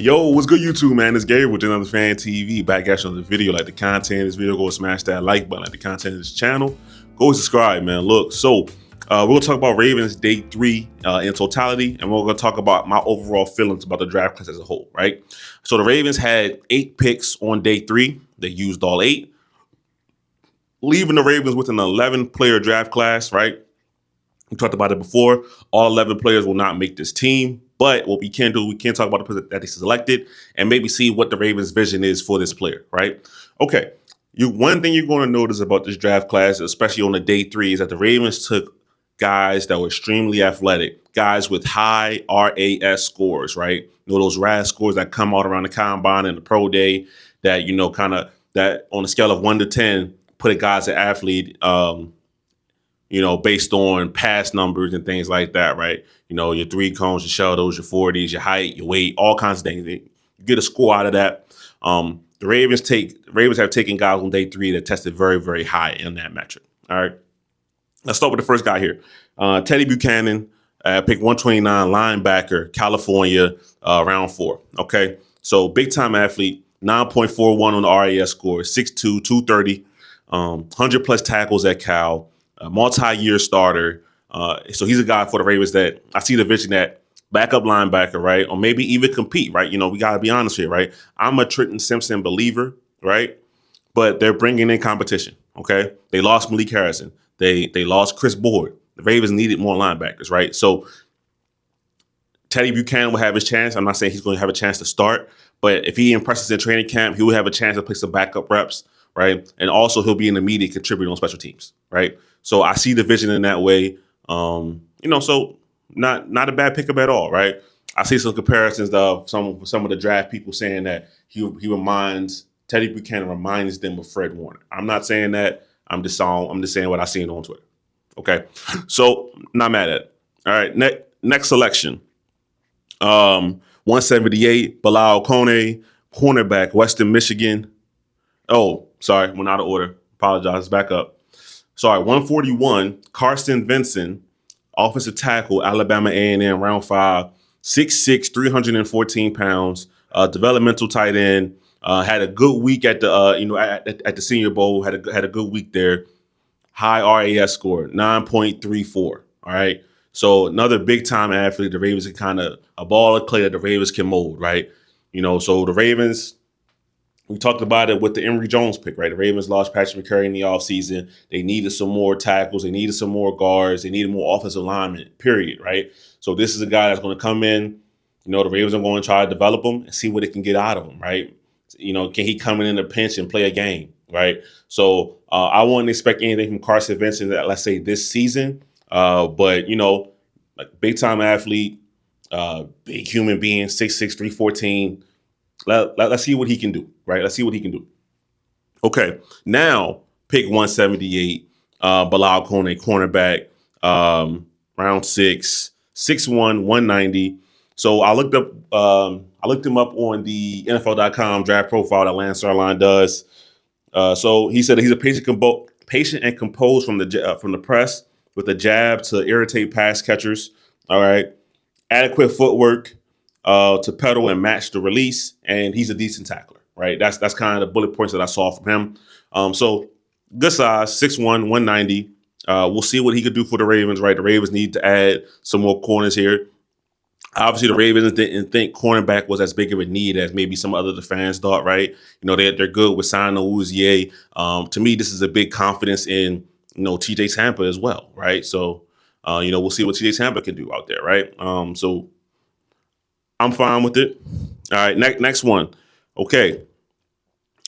Yo, what's good, YouTube, man? It's Gabe with another Fan TV. Back at you on the video. Like the content of this video, go smash that like button. Like the content of this channel, go subscribe, man. Look, so we're gonna talk about Ravens day 3 in totality, and we're gonna talk about my overall feelings about the draft class as a whole, right? So the Ravens had 8 picks on day 3. They used all 8, leaving the Ravens with an 11-player draft class, right? We talked about it before. All 11 players will not make this team. But what we can do, we can talk about the person that they selected and maybe see what the Ravens' vision is for this player, right? Okay. One thing you're going to notice about this draft class, especially on the day 3, is that the Ravens took guys that were extremely athletic, guys with high RAS scores, right? You know, those RAS scores that come out around the combine and the pro day that, kind of that on a scale of 1 to 10, put a guy as an athlete, based on past numbers and things like that, right? Your 3 cones, your shuttles, your 40s, your height, your weight, all kinds of things. You get a score out of that. The Ravens have taken guys on day 3 that tested very, very high in that metric. All right. Let's start with the first guy here. Teddye Buchanan, pick 129, linebacker, California, round 4. Okay. So big time athlete, 9.41 on the RAS score, 6'2", 230, 100 plus tackles at Cal. A multi-year starter. So he's a guy for the Ravens that I see the vision at backup linebacker, right? Or maybe even compete, right? We got to be honest here, right? I'm a Trenton Simpson believer, right? But they're bringing in competition, okay? They lost Malik Harrison. They lost Chris Board. The Ravens needed more linebackers, right? So Teddye Buchanan will have his chance. I'm not saying he's going to have a chance to start, but if he impresses in training camp, he will have a chance to play some backup reps, right? And also he'll be an immediate contributor on special teams, right? So I see the vision in that way. So not a bad pickup at all, right? I see some comparisons of some of the draft people saying that Teddye Buchanan reminds them of Fred Warner. I'm not saying that. I'm just saying what I seen on Twitter. Okay, so not mad at it. All right, next selection. 178, Bilhal Kone, cornerback, Western Michigan. Oh, sorry, went out of order. Apologize. Back up. Sorry, 141, Carson Vinson, offensive tackle, Alabama A&M, round 5, 6'6", 314 pounds, developmental tight end. Had a good week at the at the Senior Bowl. Had a good week there. High RAS score, 9.34. All right. So another big time athlete. The Ravens can kind of a ball of clay that the Ravens can mold, right? So the Ravens. We talked about it with the Emory Jones pick, right? The Ravens lost Patrick McCurry in the offseason. They needed some more tackles. They needed some more guards. They needed more offensive linemen, period, right? So this is a guy that's going to come in. The Ravens are going to try to develop him and see what they can get out of him, right? Can he come in a pinch and play a game, right? So I wouldn't expect anything from Carson Vinson, let's say, this season. But, like big-time athlete, big human being, 6'6", 314. Let's see what he can do, right? Let's see what he can do. Okay, now pick 178, Bilhal Kone, cornerback, round 6, 6'1", 190. So I looked him up on the NFL.com draft profile that Lance Sarline does. So he said he's a patient and composed from the press with a jab to irritate pass catchers. All right, adequate footwork to pedal and match the release, and he's a decent tackler, right? That's kind of the bullet points that I saw from him. So good size, 6'1", 190. We'll see what he could do for the Ravens, right? The Ravens need to add some more corners here. Obviously, the Ravens didn't think cornerback was as big of a need as maybe some other fans thought, right? They're good with signing Uzier. To me, this is a big confidence in, TJ Tampa as well, right? So, we'll see what TJ Tampa can do out there, right? So I'm fine with it. All right, next one. Okay.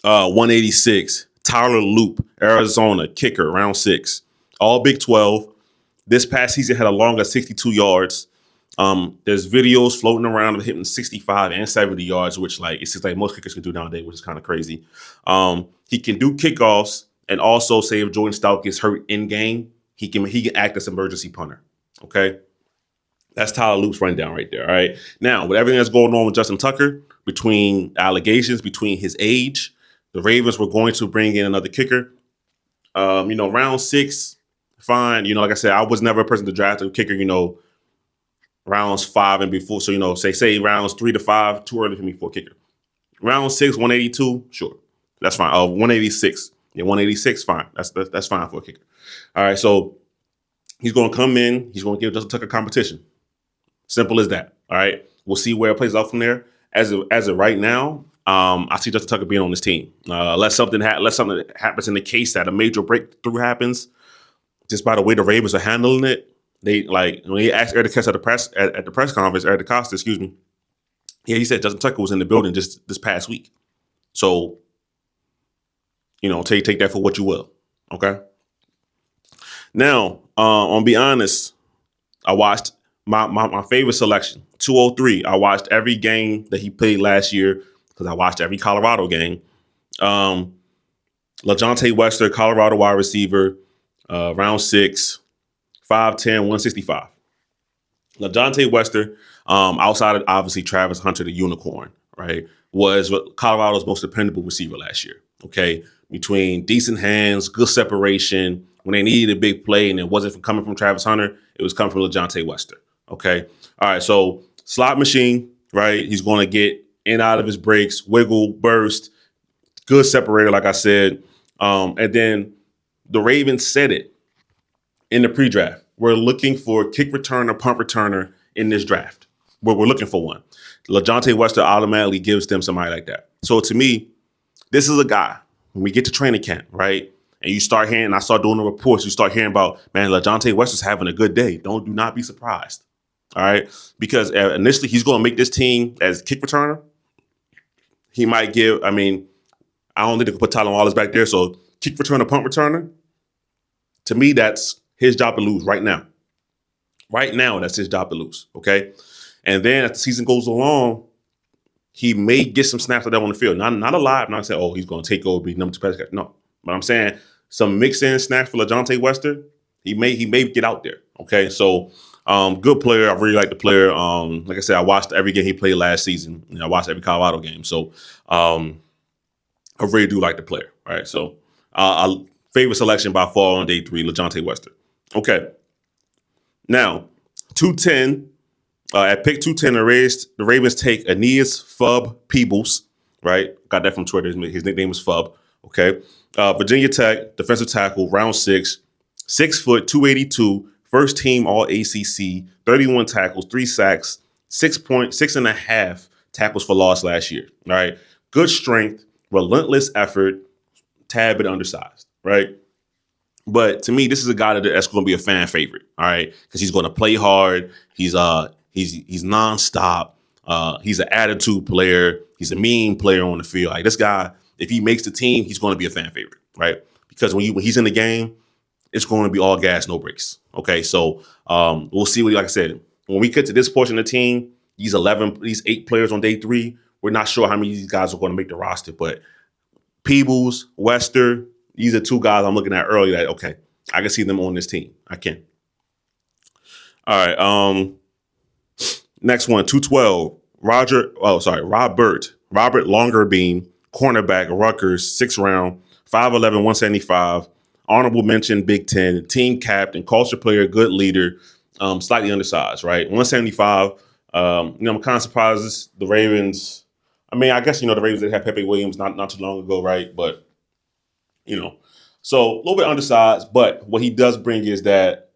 186, Tyler Loop, Arizona, kicker, round 6. All Big 12. This past season had a long of 62 yards. There's videos floating around of hitting 65 and 70 yards, which it's just like most kickers can do nowadays, which is kind of crazy. He can do kickoffs, and also say if Jordan Stout gets hurt in game, he can act as emergency punter. Okay. That's Tyler Loop's rundown right there. All right. Now, with everything that's going on with Justin Tucker, between allegations, between his age, the Ravens were going to bring in another kicker. Round 6, fine. Like I said, I was never a person to draft a kicker, rounds 5 and before. So, say rounds 3 to 5, too early for me for a kicker. Round 6, 182, sure. That's fine. 186. Yeah, 186, fine. That's fine for a kicker. All right, so he's going to come in. He's going to give Justin Tucker competition. Simple as that. All right. We'll see where it plays out from there. As of right now, I see Justin Tucker being on this team. Unless something happens in the case that a major breakthrough happens, just by the way the Ravens are handling it, they when they asked Eric DeCosta at the press conference, Eric DeCosta, excuse me. Yeah, he said Justin Tucker was in the building just this past week. So, take that for what you will. Okay. Now, I'll be honest, I watched my favorite selection, 203. I watched every game that he played last year because I watched every Colorado game. LaJohntay Wester, Colorado wide receiver, round 6, 5'10", 165. LaJohntay Wester, outside of obviously Travis Hunter, the unicorn, right, was Colorado's most dependable receiver last year. Okay, between decent hands, good separation. When they needed a big play and it wasn't coming from Travis Hunter, it was coming from LaJohntay Wester. Okay. All right. So slot machine, right? He's going to get in and out of his breaks, wiggle, burst, good separator, like I said. And then the Ravens said it in the pre-draft. We're looking for a kick returner, punt returner in this draft. We're looking for one. LaJohntay Wester automatically gives them somebody like that. So to me, this is a guy, when we get to training camp, right? And you start hearing, I start doing the reports, you start hearing about, man, LaJohntay Wester's having a good day. Do not be surprised. All right. Because initially he's going to make this team as kick returner. He might give, I don't think they can put Tyler Wallace back there. So kick returner, punt returner. To me, that's his job to lose right now. Right now, that's his job to lose. Okay. And then as the season goes along, he may get some snaps like that on the field. Not a lot. I'm not saying, he's going to take over, be number 2 pass catcher. No. But I'm saying some mix-in snaps for LaJohntay Wester, he may get out there. Okay. So good player. I really like the player. Like I said, I watched every game he played last season. I watched every Colorado game. So I really do like the player. All right. So favorite selection by far on day 3, LaJohntay Wester. Okay. Now, 210. At pick 210, the Ravens take Aeneas Peebles. Right. Got that from Twitter. His nickname is Fub. Okay. Virginia Tech, defensive tackle, round 6, 6 foot, 282, first team all ACC, 31 tackles, 3 sacks, 6.5 tackles for loss last year. All right. Good strength, relentless effort, tad bit undersized. Right. But to me, this is a guy that's going to be a fan favorite. All right. Because he's going to play hard. He's nonstop. He's an attitude player. He's a mean player on the field. Like this guy, if he makes the team, he's going to be a fan favorite, right? Because when he's in the game, it's going to be all gas, no brakes. Okay, so we'll see like I said, when we get to this portion of the team, these 8 players on day 3, we're not sure how many of these guys are going to make the roster, but Peebles, Wester, these are 2 guys I'm looking at early that, okay, I can see them on this team. I can. All right, next one, 212, Robert Longerbeam, cornerback, Rutgers, 6th round, 5'11", 175. Honorable mention, Big Ten, team captain, culture player, good leader, slightly undersized, right? 175. I'm kind of surprised the Ravens. I guess, the Ravens did have Pepe Williams not too long ago, right? But, so a little bit undersized. But what he does bring is that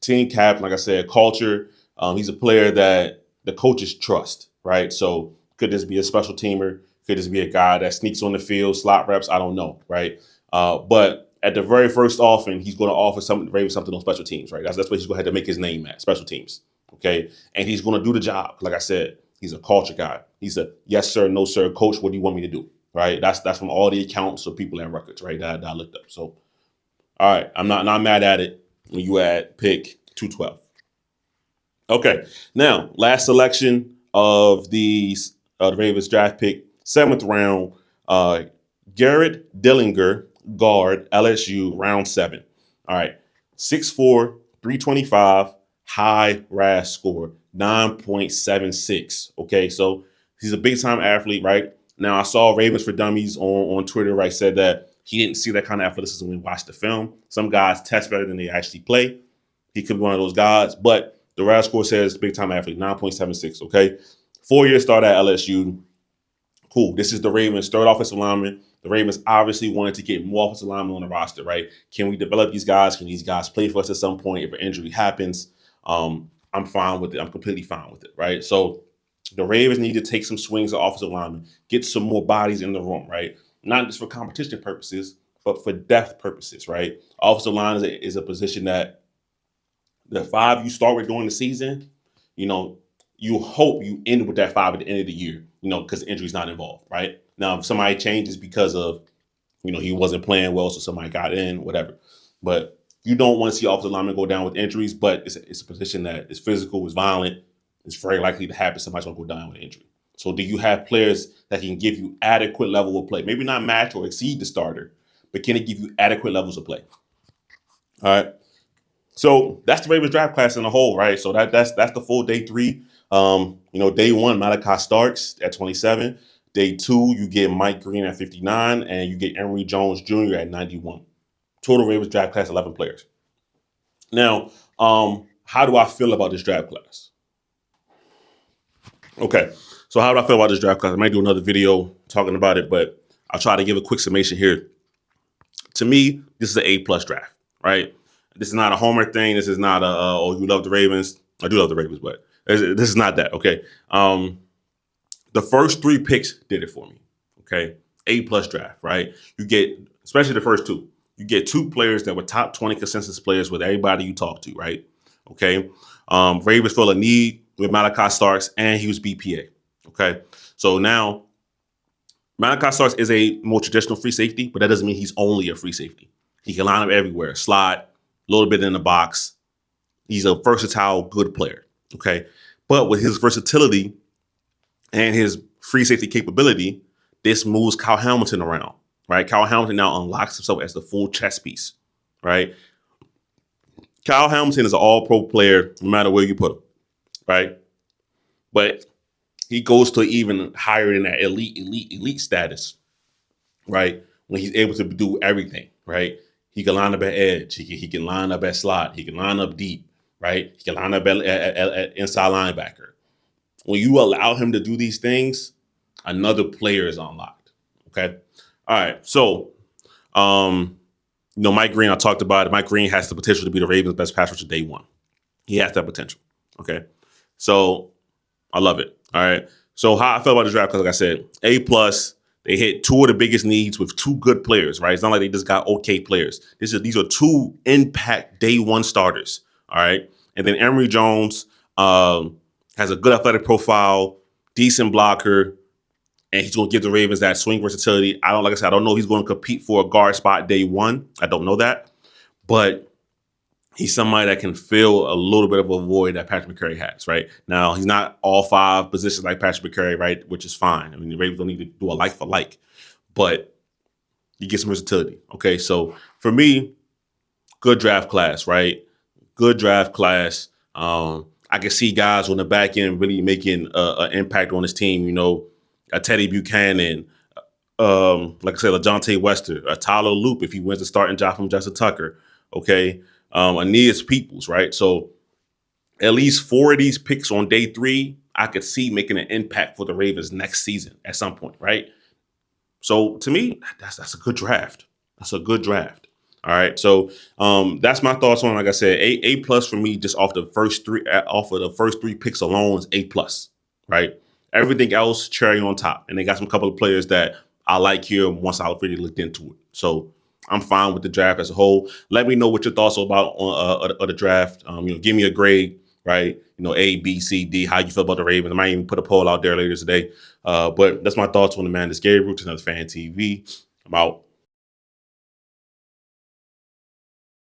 team captain, like I said, culture. He's a player that the coaches trust, right? So could this be a special teamer? Could this be a guy that sneaks on the field, slot reps? I don't know, right? But at the very first offering, he's going to offer the Ravens something on special teams, right? That's what he's going to have to make his name at, special teams, okay? And he's going to do the job. Like I said, he's a culture guy. He's a yes, sir, no, sir, coach, what do you want me to do, right? That's from all the accounts of people at records, right, that I looked up. So, all right, I'm not mad at it when you add pick 212. Okay, now, last selection of the Ravens draft pick, 7th round, Garrett Dellinger, guard, LSU, round 7. All right, 6'4", 325, high RAS score, 9.76. Okay, so he's a big-time athlete, right? Now, I saw Ravens for Dummies on Twitter, right, said that he didn't see that kind of athleticism when he watched the film. Some guys test better than they actually play. He could be one of those guys, but The RAS score says big time athlete, 9.76. Okay, 4-year start at LSU. Cool. This is the Ravens' third offensive lineman. The Ravens obviously wanted to get more offensive linemen on the roster, right? Can we develop these guys? Can these guys play for us at some point if an injury happens? I'm fine with it. I'm completely fine with it, right? So the Ravens need to take some swings at offensive linemen, get some more bodies in the room, right? Not just for competition purposes, but for depth purposes, right? Offensive line is a position that the 5 you start with during the season, you hope you end with that 5 at the end of the year, because the injury's not involved, right? Now, if somebody changes because of, he wasn't playing well, so somebody got in, whatever. But you don't want to see offensive linemen go down with injuries, but it's a position that is physical, is violent, it's very likely to happen. Somebody's going to go down with an injury. So do you have players that can give you adequate level of play? Maybe not match or exceed the starter, but can it give you adequate levels of play? All right. So that's the Ravens draft class in a whole, right? So that's the full day 3. Day 1, Malachi Starks at 27. Day 2, you get Mike Green at 59, and you get Emory Jones Jr. at 91. Total Ravens draft class, 11 players. Now, how do I feel about this draft class? Okay, so how do I feel about this draft class? I might do another video talking about it, but I'll try to give a quick summation here. To me, this is an A+ draft, right? This is not a homer thing. This is not you love the Ravens. I do love the Ravens, but this is not that, okay? The first 3 picks did it for me, okay? A+ draft, right? You get, especially the first 2, you get 2 players that were top 20 consensus players with everybody you talk to, right? Okay? Ravens feel a need with Malachi Starks, and he was BPA, okay? So now, Malachi Starks is a more traditional free safety, but that doesn't mean he's only a free safety. He can line up everywhere, slot, a little bit in the box. He's a versatile, good player, okay? But with his versatility and his free safety capability, this moves Kyle Hamilton around, right? Kyle Hamilton now unlocks himself as the full chess piece, right? Kyle Hamilton is an all-pro player no matter where you put him, right? But he goes to even higher than that elite status, right? When he's able to do everything, right? He can line up at edge. He can line up at slot. He can line up deep, right? He can line up at inside linebacker. When you allow him to do these things, another player is unlocked, okay? All right, so, Mike Green, I talked about it. Mike Green has the potential to be the Ravens' best pass rusher day 1. He has that potential, okay? So I love it, all right? So how I felt about this draft, because like I said, A+, they hit 2 of the biggest needs with 2 good players, right? It's not like they just got okay players. These are 2 impact day 1 starters, all right? And then Emory Jones has a good athletic profile, decent blocker, and he's going to give the Ravens that swing versatility. I don't know if he's going to compete for a guard spot day 1. I don't know that. But he's somebody that can fill a little bit of a void that Patrick McCurry has, right? Now, he's not all 5 positions like Patrick McCurry, right? Which is fine. I mean, the Ravens don't need to do a like for like. But you get some versatility. Okay, so for me, good draft class, right? Good draft class. I can see guys on the back end really making an impact on his team, a Teddye Buchanan, like I said, LaJohntay Wester, a Tyler Loop if he wins the starting job from Justin Tucker, okay? Aeneas Peebles, right? So at least 4 of these picks on day 3, I could see making an impact for the Ravens next season at some point, right? So to me, that's a good draft. That's a good draft. All right, so that's my thoughts on. Like I said, A+ for me, just off of the first 3 picks alone, is A+. Right, everything else cherry on top, and they got some couple of players that I like here once I really looked into it. So I'm fine with the draft as a whole. Let me know what your thoughts are about on the draft. Give me a grade, right? A, B, C, D. How you feel about the Ravens? I might even put a poll out there later today. But that's my thoughts on the man. This is Gary Roots, another Fan TV. I'm out.